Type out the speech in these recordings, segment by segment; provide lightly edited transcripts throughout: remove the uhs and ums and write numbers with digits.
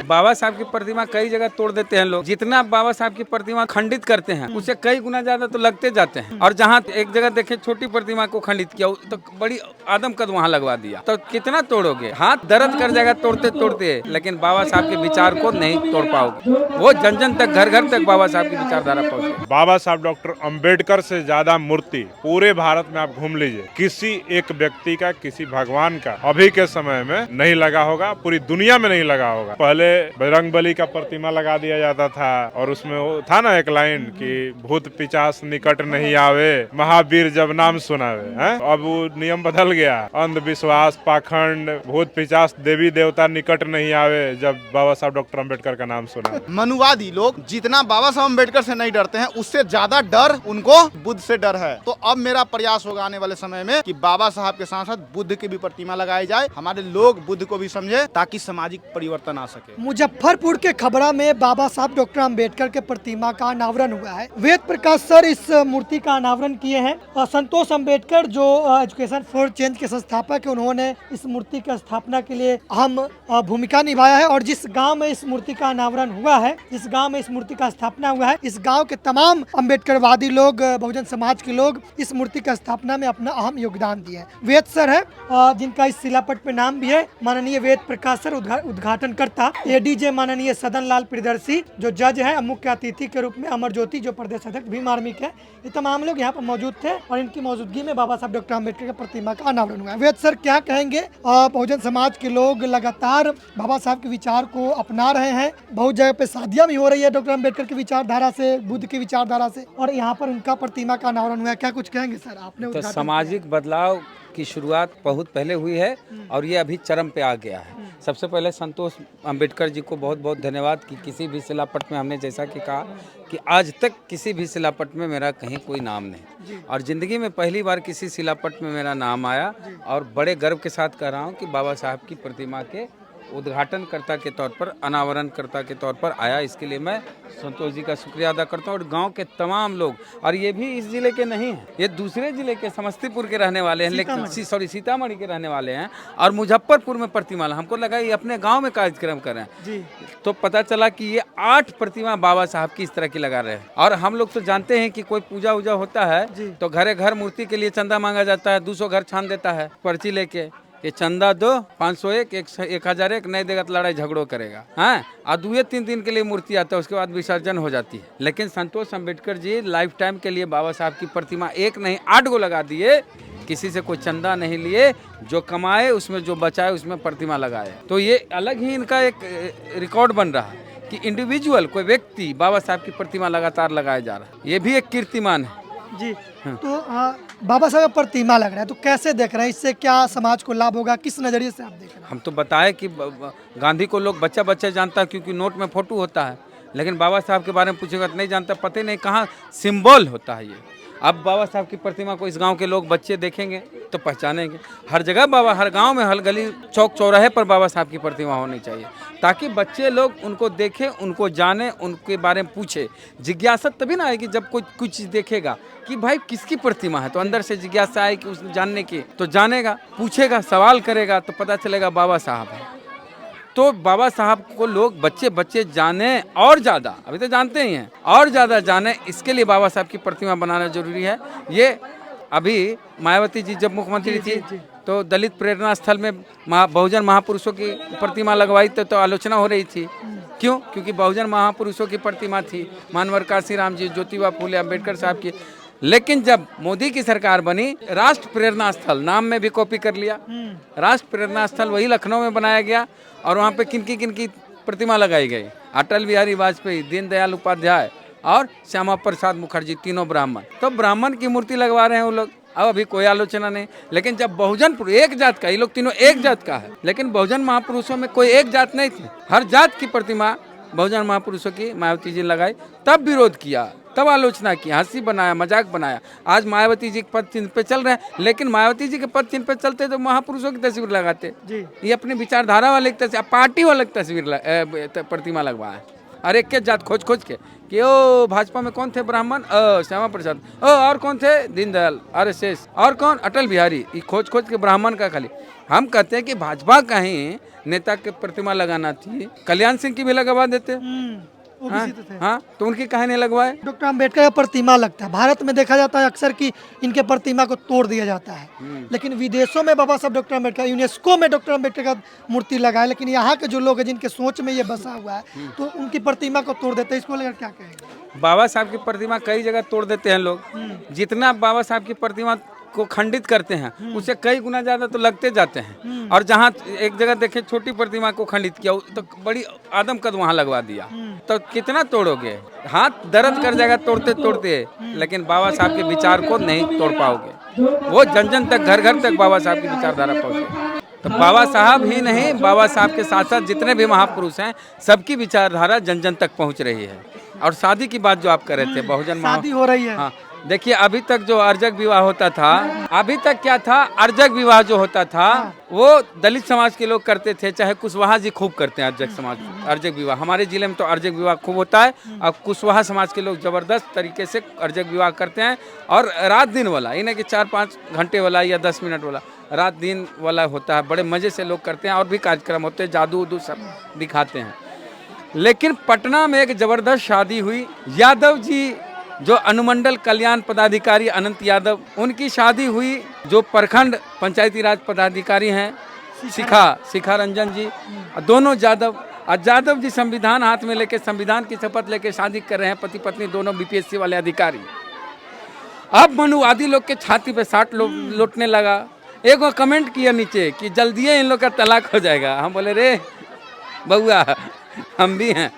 बाबा साहब की प्रतिमा कई जगह तोड़ देते हैं लोग। जितना बाबा साहब की प्रतिमा खंडित करते हैं उससे कई गुना ज्यादा तो लगते जाते हैं। और जहाँ एक जगह देखे छोटी प्रतिमा को खंडित किया तो बड़ी आदमकद वहाँ लगवा दिया, तो कितना तोड़ोगे? हाथ दर्द कर जाएगा तोड़ते तोड़ते, लेकिन बाबा साहब के विचार को नहीं तोड़ पाओगे। वो जन जन तक, घर घर तक बाबा साहब की विचारधारा पहुँचे। बाबा साहब डॉक्टर अंबेडकर से ज्यादा मूर्ति पूरे भारत में आप घूम लीजिए, किसी एक व्यक्ति का, किसी भगवान का अभी के समय में नहीं लगा होगा, पूरी दुनिया में नहीं लगा होगा। पहले बजरंगबली का प्रतिमा लगा दिया जाता था और उसमें वो था ना एक लाइन कि भूत पिचास निकट नहीं आवे, महावीर जब नाम सुनावे। अब वो नियम बदल गया, अंधविश्वास, पाखंड, भूत पिचास, देवी देवता निकट नहीं आवे जब बाबा साहब डॉक्टर अंबेडकर का नाम सुना। मनुवादी लोग जितना बाबा साहब अंबेडकर से नहीं डरते हैं, उससे ज्यादा डर उनको बुद्ध से डर है। तो अब मेरा प्रयास होगा आने वाले समय में कि बाबा साहब के साथ साथ बुद्ध की भी प्रतिमा लगाई जाए, हमारे लोग बुद्ध को भी समझे ताकि सामाजिक परिवर्तन आ सके। मुजफ्फरपुर के खबरा में बाबा साहब डॉक्टर अंबेडकर के प्रतिमा का अनावरण हुआ है। वेद प्रकाश सर इस मूर्ति का अनावरण किए हैं। संतोष अंबेडकर जो एजुकेशन फॉर चेंज के संस्थापक है, उन्होंने इस मूर्ति की स्थापना के लिए अहम भूमिका निभाया है। और जिस गांव में इस मूर्ति का अनावरण हुआ है, जिस गांव में इस मूर्ति का स्थापना हुआ है, इस गांव के तमाम अंबेडकरवादी लोग, बहुजन समाज के लोग इस मूर्ति की स्थापना में अपना अहम योगदान दिए हैं। वेद सर है जिनका इस शिलापट पे नाम भी है, माननीय वेद प्रकाश सर उद्घाटन करता, एडीजे माननीय सदन लाल प्रियदर्शी जो जज है, मुख्य अतिथि के रूप में अमर ज्योति जो प्रदेश अध्यक्ष भीम आर्मिक है, ये तमाम लोग यहाँ पर मौजूद थे और इनकी मौजूदगी में बाबा साहब डॉक्टर अम्बेडकर की प्रतिमा का अनावरण हुआ है। वेद सर क्या कहेंगे? बहुजन समाज के लोग लगातार बाबा साहब के विचार को अपना रहे हैं, बहुत जगह पे शादियां भी हो रही है डॉक्टर अम्बेडकर की विचारधारा से, बुद्ध की विचारधारा से, और यहाँ पर उनका प्रतिमा का अनावरण हुआ है। क्या कुछ कहेंगे सर? आपने तो सामाजिक बदलाव की शुरुआत बहुत पहले हुई है और ये अभी चरम पे आ गया है। सबसे पहले संतोष अंबेडकर जी को बहुत बहुत धन्यवाद कि किसी भी शिलापट में, हमने जैसा कि कहा कि आज तक किसी भी शिलापट में मेरा कहीं कोई नाम नहीं, और ज़िंदगी में पहली बार किसी शिलापट में मेरा नाम आया। और बड़े गर्व के साथ कह रहा हूँ कि बाबा साहब की प्रतिमा के उद्घाटनकर्ता के तौर पर, अनावरणकर्ता के तौर पर आया। इसके लिए मैं संतोष जी का शुक्रिया अदा करता हूँ। और गांव के तमाम लोग, और ये भी इस जिले के नहीं हैं, ये दूसरे जिले के समस्तीपुर के रहने वाले हैं, लेकिन सीतामढ़ी के रहने वाले हैं, और मुजफ्फरपुर में प्रतिमा, हमको लगा ये अपने गांव में कार्यक्रम कर रहे हैं जी। तो पता चला कि ये 8 प्रतिमा बाबा साहब की इस तरह की लगा रहे हैं। और हम लोग तो जानते हैं कि कोई पूजा वूजा होता है तो घरे घर मूर्ति के लिए चंदा मांगा जाता है, 200 घर छान देता है पर्ची लेके कि चंदा दो, 501, 1001, नहीं देगा तो लड़ाई झगड़ों करेगा। हाँ, और 2-3 दिन के लिए मूर्ति आता है, उसके बाद विसर्जन हो जाती है। लेकिन संतोष अंबेडकर जी लाइफ टाइम के लिए बाबा साहब की प्रतिमा 1 नहीं 8 गो लगा दिए, किसी से कोई चंदा नहीं लिए, जो कमाए उसमें, जो बचाए उसमें प्रतिमा लगाए। तो ये अलग ही इनका एक रिकॉर्ड बन रहा है कि इंडिविजुअल कोई व्यक्ति बाबा साहब की प्रतिमा लगातार लगाया जा रहा है, ये भी एक कीर्तिमान है जी। तो बाबा साहब का प्रतिमा लग रहा है, तो कैसे देख रहे हैं? इससे क्या समाज को लाभ होगा? किस नजरिए से आप देख रहे हैं? हम तो बताए कि गांधी को लोग बच्चा बच्चा जानता है क्योंकि नोट में फोटो होता है, लेकिन बाबा साहब के बारे में पूछेगा तो नहीं जानता, पता ही नहीं कहाँ सिंबल होता है ये। अब बाबा साहब की प्रतिमा को इस गांव के लोग बच्चे देखेंगे तो पहचानेंगे। हर जगह बाबा, हर गांव में, हर गली चौक चौराहे पर बाबा साहब की प्रतिमा होनी चाहिए, ताकि बच्चे लोग उनको देखें, उनको जाने, उनके बारे में पूछे। जिज्ञासा तभी ना आएगी जब कोई कुछ चीज़ देखेगा कि भाई किसकी प्रतिमा है, तो अंदर से जिज्ञासा आएगी उसने जानने की, तो जानेगा, पूछेगा, सवाल करेगा, तो पता चलेगा बाबा साहब है। तो बाबा साहब को लोग बच्चे जाने और ज़्यादा, अभी तो जानते ही हैं, और ज़्यादा जाने, इसके लिए बाबा साहब की प्रतिमा बनाना जरूरी है। ये अभी मायावती जी जब मुख्यमंत्री थी तो दलित प्रेरणा स्थल में बहुजन महापुरुषों की प्रतिमा लगवाई तो आलोचना हो रही थी। क्यों? क्योंकि बहुजन महापुरुषों की प्रतिमा थी, मानवर काशीराम जी, ज्योतिबा फूले, अम्बेडकर साहब की। लेकिन जब मोदी की सरकार बनी, राष्ट्र प्रेरणा स्थल नाम में भी कॉपी कर लिया। राष्ट्र प्रेरणा स्थल वही लखनऊ में बनाया गया और वहाँ पे किन की प्रतिमा लगाई गई? अटल बिहारी वाजपेयी, दीनदयाल उपाध्याय और श्यामा प्रसाद मुखर्जी, तीनों ब्राह्मण। तो ब्राह्मण की मूर्ति लगवा रहे हैं वो लोग। अब अभी कोई आलोचना नहीं, लेकिन जब बहुजन एक जात का, ये लोग तीनों एक जात का है, लेकिन बहुजन महापुरुषों में कोई एक जात नहीं थी, हर जात की प्रतिमा बहुजन महापुरुषों की मायावती जी लगाई, तब विरोध किया, तब आलोचना की, हंसी बनाया, मजाक बनाया। आज मायावती जी के पद चिन्ह पे चल रहे हैं, लेकिन मायावती जी के पद चिन्ह पे चलते तो महापुरुषों की तस्वीर लगाते जी। ये अपनी विचारधारा वाले की तस्वीर, पार्टी वाले की तस्वीर प्रतिमा लगवाए, और एक के जात खोज के कि ओ भाजपा में कौन थे ब्राह्मण, श्यामा प्रसाद, और कौन थे दीनदयाल, RSS, और कौन अटल बिहारी, ये खोज के ब्राह्मण का खाली। हम कहते हैं कि भाजपा का ही नेता की प्रतिमा लगाना थी, कल्याण सिंह की भी लगवा देते। ओबीसी तो थे। हाँ, तो उनकी काहे नहीं लगवाए? डॉक्टर अंबेडकर का प्रतिमा लगता है। भारत में देखा जाता है अक्सर कि इनके प्रतिमा को तोड़ दिया जाता है, लेकिन विदेशों में बाबा साहब डॉक्टर अंबेडकर, यूनेस्को में डॉक्टर अंबेडकर का मूर्ति लगा है, लेकिन यहाँ के जो लोग हैं जिनके सोच में ये बसा हुआ है तो उनकी प्रतिमा को तोड़ देते हैं। इसको लेकर क्या कहेंगे? बाबा साहब की प्रतिमा कई जगह तोड़ देते हैं लोग। जितना बाबा साहब की प्रतिमा को खंडित करते हैं उससे कई गुना ज्यादा तो लगते जाते हैं। और जहाँ एक जगह देखे छोटी प्रतिमा को खंडित किया तो बड़ी आदमकद वहाँ लगवा दिया, तो कितना तोड़ोगे? हाथ दर्द कर जाएगा तोड़ते तोड़ते, लेकिन बाबा साहब के विचार को नहीं तोड़ पाओगे। वो जन जन तक, घर घर तक बाबा साहब की विचारधारा पहुँचे। तो बाबा साहब ही नहीं, बाबा साहब के साथ साथ जितने भी महापुरुष हैं सबकी विचारधारा जन जन तक पहुँच रही है। और शादी की बात जो आप कर रहे थे, बहुजन शादी हो रही है। हाँ, देखिए अभी तक जो अर्जक विवाह होता था, अभी तक क्या था, अर्जक विवाह जो होता था वो दलित समाज के लोग करते थे, चाहे कुशवाहा जी खूब करते हैं अर्जक समाज, अर्जक विवाह। हमारे जिले में तो अर्जक विवाह खूब होता है और कुशवाहा समाज के लोग जबरदस्त तरीके से अर्जक विवाह करते हैं। और रात दिन वाला, ये नहीं कि 4-5 घंटे वाला या 10 मिनट वाला, रात दिन वाला होता है। बड़े मजे से लोग करते हैं और भी कार्यक्रम होते हैं, जादू उदू सब दिखाते हैं। लेकिन पटना में एक जबरदस्त शादी हुई। यादव जी जो अनुमंडल कल्याण पदाधिकारी अनंत यादव, उनकी शादी हुई। जो प्रखंड पंचायती राज पदाधिकारी हैं शिखा रंजन जी, दोनों यादव। और यादव जी संविधान हाथ में लेके, संविधान की शपथ लेके शादी कर रहे हैं, पति पत्नी दोनों बीपीएससी वाले अधिकारी। अब मनुवादी लोग के छाती पे साट लौटने लगा। एक वो कमेंट किया नीचे कि जल्दी इन लोग का तलाक हो जाएगा। हम बोले रे बउआ, हम भी हैं,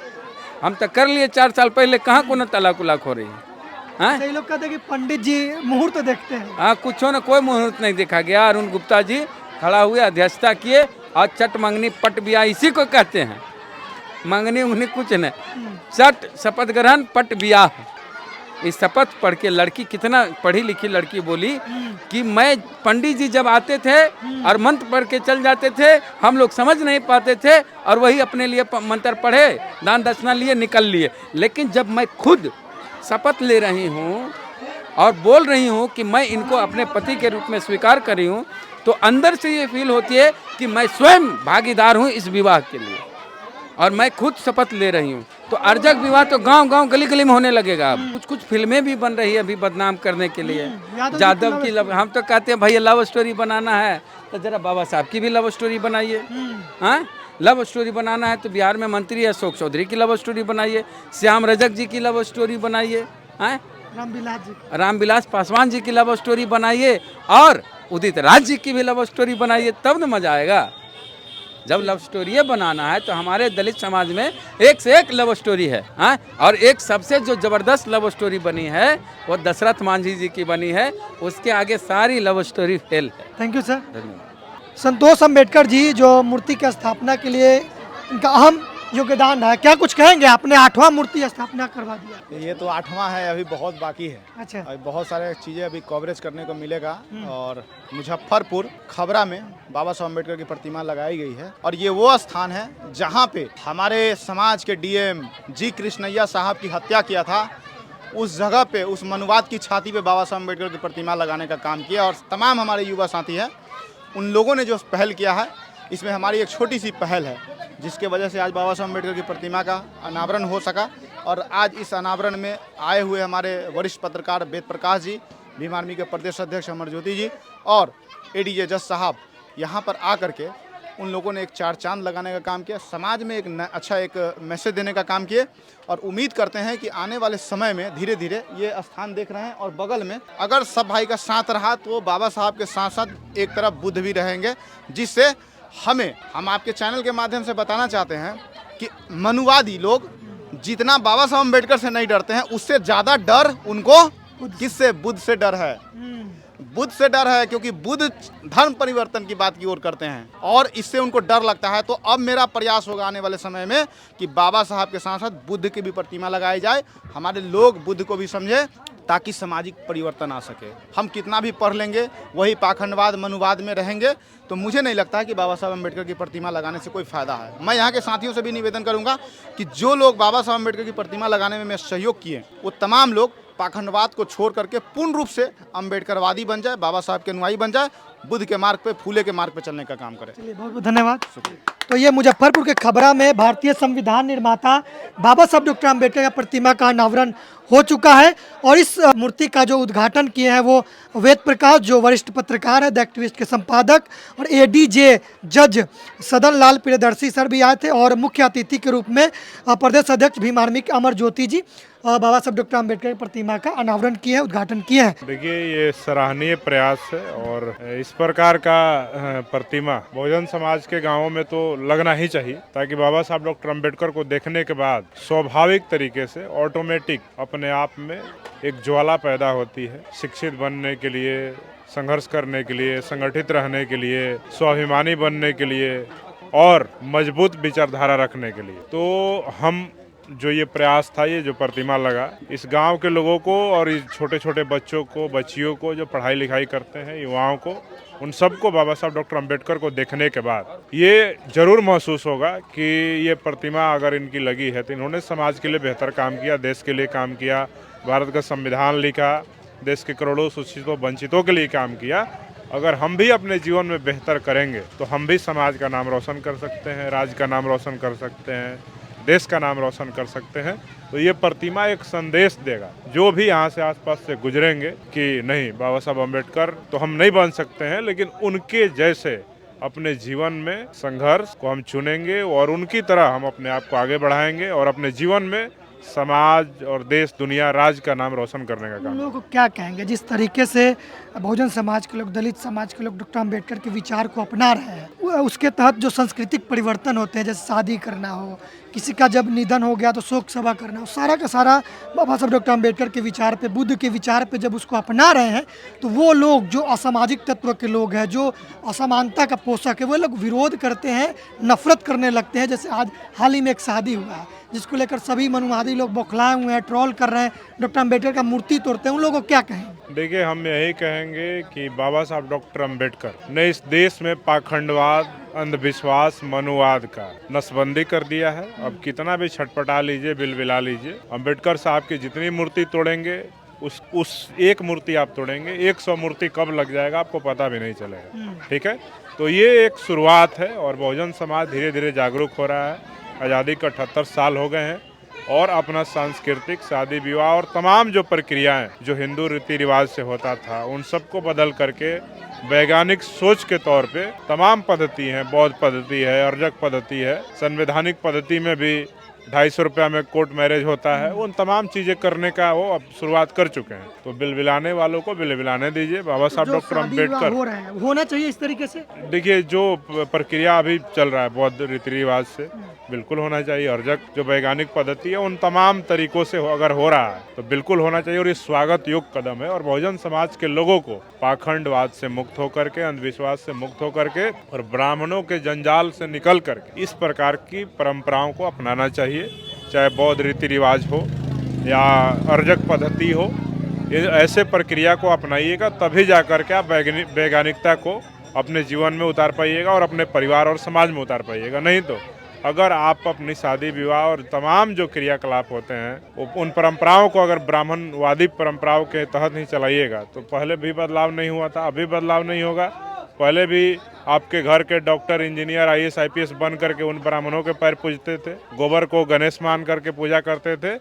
हम तो कर लिए 4 साल पहले, कहाँ को न तलाक उलाक हो रही है। कई लोग कहते हैं कि पंडित जी मुहूर्त देखते हैं। हाँ, कुछ न कोई मुहूर्त नहीं देखा गया। अरुण गुप्ता जी खड़ा हुए, अध्यक्षता किए और चट मंगनी पट बिया, इसी को कहते हैं। मंगनी उंगनी कुछ नहीं, चट शपथ ग्रहण पट बिया। इस शपथ पढ़ के लड़की, कितना पढ़ी लिखी लड़की, बोली कि मैं, पंडित जी जब आते थे और मंत्र पढ़ के चल जाते थे, हम लोग समझ नहीं पाते थे और वही अपने लिए मंत्र पढ़े, दान दक्षिणा लिए, निकल लिए। लेकिन जब मैं खुद शपथ ले रही हूँ और बोल रही हूँ कि मैं इनको अपने पति के रूप में स्वीकार कर रही हूँ, तो अंदर से ये फील होती है कि मैं स्वयं भागीदार हूँ इस विवाह के लिए और मैं खुद शपथ ले रही हूँ। तो अर्जक विवाह तो गांव-गांव गली-गली में होने लगेगा। अब कुछ फिल्में भी बन रही है अभी बदनाम करने के लिए। यादव की हम तो कहते हैं भैया लव स्टोरी बनाना है तो जरा बाबा साहब की भी लव स्टोरी बनाइए। हाँ, लव स्टोरी बनाना है तो बिहार में मंत्री अशोक चौधरी की लव स्टोरी बनाइए, श्याम रजक जी की लव स्टोरी बनाइए, रामविलास पासवान जी की लव स्टोरी बनाइए और उदित राज जी की भी लव स्टोरी बनाइए, तब न मजा आएगा। जब लव स्टोरी बनाना है तो हमारे दलित समाज में एक से एक लव स्टोरी है। हाँ, और एक सबसे जो जबरदस्त लव स्टोरी बनी है वो दशरथ मांझी जी की बनी है, उसके आगे सारी लव स्टोरी फेल है। Thank you sir. Santosh Ambedkar ji जो मूर्ति की स्थापना के लिए इनका अहम योगदान है, क्या कुछ कहेंगे? आपने 8वां मूर्ति स्थापना करवा दिया। ये तो 8वां है, अभी बहुत बाकी है। अच्छा, अभी बहुत सारे चीज़ें अभी कवरेज करने को मिलेगा। और मुजफ्फरपुर खबरा में बाबा साहब अम्बेडकर की प्रतिमा लगाई गई है और ये वो स्थान है जहाँ पे हमारे समाज के डीएम जी कृष्णैया साहब की हत्या किया था। उस जगह पे, उस मनुवाद की छाती पे बाबा साहब अम्बेडकर की प्रतिमा लगाने का काम किया और तमाम हमारे युवा साथी हैं, उन लोगों ने जो पहल किया है, इसमें हमारी एक छोटी सी पहल है जिसके वजह से आज बाबा साहब अम्बेडकर की प्रतिमा का अनावरण हो सका। और आज इस अनावरण में आए हुए हमारे वरिष्ठ पत्रकार वेद प्रकाश जी, भीम आर्मी के प्रदेश अध्यक्ष अमर ज्योति जी और एडीजे जज साहब यहाँ पर आकर के उन लोगों ने एक 4 चांद लगाने का काम किया, समाज में एक अच्छा एक मैसेज देने का काम किए। और उम्मीद करते हैं कि आने वाले समय में धीरे धीरे ये स्थान देख रहे हैं और बगल में अगर सब भाई का साथ रहा तो बाबा साहब के साथ साथ एक तरफ बुद्ध भी रहेंगे, जिससे हम आपके चैनल के माध्यम से बताना चाहते हैं कि मनुवादी लोग जितना बाबा साहब अम्बेडकर से नहीं डरते हैं, उससे ज़्यादा डर उनको किससे? बुद्ध से डर है। बुद्ध से डर है क्योंकि बुद्ध धर्म परिवर्तन की बात की ओर करते हैं और इससे उनको डर लगता है। तो अब मेरा प्रयास होगा आने वाले समय में कि बाबा साहब के साथ साथ बुद्ध की भी प्रतिमा लगाई जाए, हमारे लोग बुद्ध को भी समझे ताकि सामाजिक परिवर्तन आ सके। हम कितना भी पढ़ लेंगे, वही पाखंडवाद मनुवाद में रहेंगे, तो मुझे नहीं लगता कि बाबा साहब अम्बेडकर की प्रतिमा लगाने से कोई फ़ायदा है। मैं यहाँ के साथियों से भी निवेदन करूँगा कि जो लोग बाबा साहब अम्बेडकर की प्रतिमा लगाने में सहयोग किए, वो तमाम लोग पाखंडवाद को छोड़ करके पूर्ण रूप से अम्बेडकरवादी बन जाए, बाबा साहब के अनुयायी बन जाए बुद्ध के मार्ग पे, फूले के मार्ग पे चलने का काम करें। चलिए, बहुत बहुत धन्यवाद। तो ये मुजफ्फरपुर के खबरा में भारतीय संविधान निर्माता बाबा साहब डॉक्टर अम्बेडकर का प्रतिमा का अनावरण हो चुका है और इस मूर्ति का जो उद्घाटन किए हैं वो वेद प्रकाश, जो वरिष्ठ पत्रकार है, द एक्टिविस्ट के संपादक, और एडीजे जज सदन लाल प्रियदर्शी सर भी आए थे और मुख्य अतिथि के रूप में प्रदेश अध्यक्ष भीम आर्मी के अमर ज्योति जी बाबा साहब डॉक्टर अम्बेडकर की प्रतिमा का अनावरण किए हैं, उद्घाटन किए हैं। देखिए, ये सराहनीय प्रयास है और इस प्रकार का प्रतिमा बहुजन समाज के गांवों में तो लगना ही चाहिए, ताकि बाबा साहब डॉक्टर अम्बेडकर को देखने के बाद स्वाभाविक तरीके से ऑटोमेटिक अपने आप में एक ज्वाला पैदा होती है शिक्षित बनने के लिए, संघर्ष करने के लिए, संगठित रहने के लिए, स्वाभिमानी बनने के लिए और मजबूत विचारधारा रखने के लिए। तो हम जो ये प्रयास था, ये जो प्रतिमा लगा, इस गांव के लोगों को और इस छोटे छोटे बच्चों को, बच्चियों को जो पढ़ाई लिखाई करते हैं, युवाओं को, उन सबको बाबा साहब डॉक्टर अम्बेडकर को देखने के बाद ये जरूर महसूस होगा कि ये प्रतिमा अगर इनकी लगी है तो इन्होंने समाज के लिए बेहतर काम किया, देश के लिए काम किया, भारत का संविधान लिखा, देश के करोड़ों शोषितों वंचितों के लिए काम किया। अगर हम भी अपने जीवन में बेहतर करेंगे तो हम भी समाज का नाम रोशन कर सकते हैं, राज्य का नाम रोशन कर सकते हैं, देश का नाम रोशन कर सकते हैं। तो ये प्रतिमा एक संदेश देगा जो भी यहाँ से आसपास से गुजरेंगे कि नहीं, बाबा साहब अम्बेडकर तो हम नहीं बन सकते हैं, लेकिन उनके जैसे अपने जीवन में संघर्ष को हम चुनेंगे और उनकी तरह हम अपने आप को आगे बढ़ाएंगे और अपने जीवन में समाज और देश, दुनिया, राज्य का नाम रोशन करने का काम। लोगों को क्या कहेंगे जिस तरीके से बहुजन समाज के लोग, दलित समाज के लोग डॉक्टर अम्बेडकर के विचार को अपना रहे हैं, उसके तहत जो सांस्कृतिक परिवर्तन होते हैं, जैसे शादी करना हो, किसी का जब निधन हो गया तो शोक सभा करना हो, सारा का सारा बाबा साहब डॉक्टर अम्बेडकर के विचार पे, बुद्ध के विचार पे जब उसको अपना रहे हैं, तो वो लोग जो असामाजिक तत्व के लोग हैं, जो असमानता का पोषक है, वो लोग विरोध करते हैं, नफरत करने लगते हैं। जैसे आज हाल ही में एक शादी हुआ है जिसको लेकर सभी मनुवादी लोग बौखलाए हुए हैं, ट्रोल कर रहे हैं, डॉक्टर अम्बेडकर का मूर्ति तोड़ते हैं, उन लोगों को क्या कहें? देखिए, हम यही कहेंगे कि बाबा साहब डॉक्टर अम्बेडकर ने इस देश में पाखंडवाद, अंधविश्वास, मनुवाद का नसबंदी कर दिया है। अब कितना भी छटपटा लीजिए, बिलबिला लीजिए, अम्बेडकर साहब की जितनी मूर्ति तोड़ेंगे उस एक मूर्ति आप तोड़ेंगे, 100 मूर्ति कब लग जाएगा आपको पता भी नहीं चलेगा। ठीक है, तो ये एक शुरुआत है और बहुजन समाज धीरे धीरे जागरूक हो रहा है। आज़ादी का 78 साल हो गए हैं और अपना सांस्कृतिक, शादी विवाह और तमाम जो प्रक्रियाएं जो हिंदू रीति रिवाज से होता था, उन सबको बदल करके वैज्ञानिक सोच के तौर पे तमाम पद्धति हैं, बौद्ध पद्धति है, अर्जक पद्धति है, संवैधानिक पद्धति में भी 250 रुपया में कोर्ट मैरिज होता है, उन तमाम चीजें करने का वो अब शुरुआत कर चुके हैं। तो बिलबिलाने वालों को बिलबिलाने दीजिए। बाबा साहब डॉक्टर अम्बेडकर हो रहा है, होना चाहिए इस तरीके से। देखिए, जो प्रक्रिया अभी चल रहा है बौद्ध रीति रिवाज से, बिल्कुल होना चाहिए। अर्जक जो वैज्ञानिक पद्धति है, उन तमाम तरीकों से अगर हो रहा है तो बिल्कुल होना चाहिए और ये स्वागत योग्य कदम है। और बहुजन समाज के लोगों को पाखंडवाद से मुक्त होकर के, अंधविश्वास से मुक्त होकर के और ब्राह्मणों के जंजाल से निकल करके इस प्रकार की परंपराओं को अपनाना चाहिए, चाहे बौद्ध रीति रिवाज हो या अर्जक पद्धति हो। ऐसे प्रक्रिया को अपनाइएगा, तभी जाकर के आप वैज्ञानिकता को अपने जीवन में उतार पाइएगा और अपने परिवार और समाज में उतार पाइएगा। नहीं तो अगर आप अपनी शादी विवाह और तमाम जो क्रियाकलाप होते हैं उन परंपराओं को अगर ब्राह्मणवादी परंपराओं के तहत नहीं चलाइएगा तो पहले भी बदलाव नहीं हुआ था, अभी बदलाव नहीं होगा। पहले भी आपके घर के डॉक्टर, इंजीनियर, IAS, IPS बन करके उन ब्राह्मणों के पैर पूजते थे, गोबर को गणेश मान करके पूजा करते थे।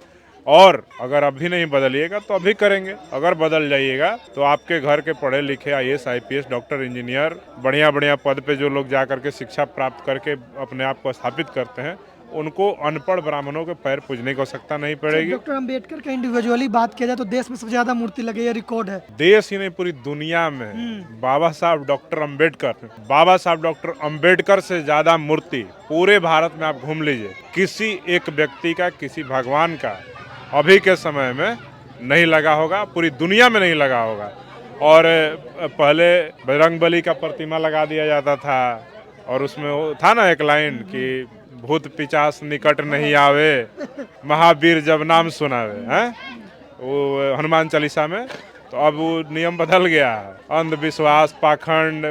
और अगर अभी नहीं बदलिएगा तो अभी करेंगे। अगर बदल जाइएगा तो आपके घर के पढ़े लिखे IAS, IPS, डॉक्टर, इंजीनियर, बढ़िया बढ़िया पद पे जो लोग जा करके शिक्षा प्राप्त करके अपने आप को स्थापित करते हैं, उनको अनपढ़ ब्राह्मणों के पैर पूजने की आवश्यकता नहीं पड़ेगी। डॉक्टर अम्बेडकर का इंडिविजुअली बात किया जाए तो देश में सबसे ज्यादा मूर्ति लगी, ये रिकॉर्ड है। देश ही नहीं, पूरी दुनिया में बाबा साहब डॉक्टर अम्बेडकर से ज्यादा मूर्ति पूरे भारत में आप घूम लीजिए, किसी एक व्यक्ति का, किसी भगवान का अभी के समय में नहीं लगा होगा, पूरी दुनिया में नहीं लगा होगा। और पहले बजरंगबली का प्रतिमा लगा दिया जाता था और उसमें वो था ना एक लाइन कि भूत पिचास निकट नहीं आवे, महावीर जब नाम सुनावे, हैं, वो हनुमान चालीसा में। तो अब वो नियम बदल गया है, अंधविश्वास, पाखंड,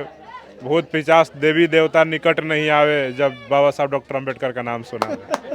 भूत पिचास, देवी देवता निकट नहीं आवे जब बाबा साहब डॉक्टर अम्बेडकर का नाम सुनावे।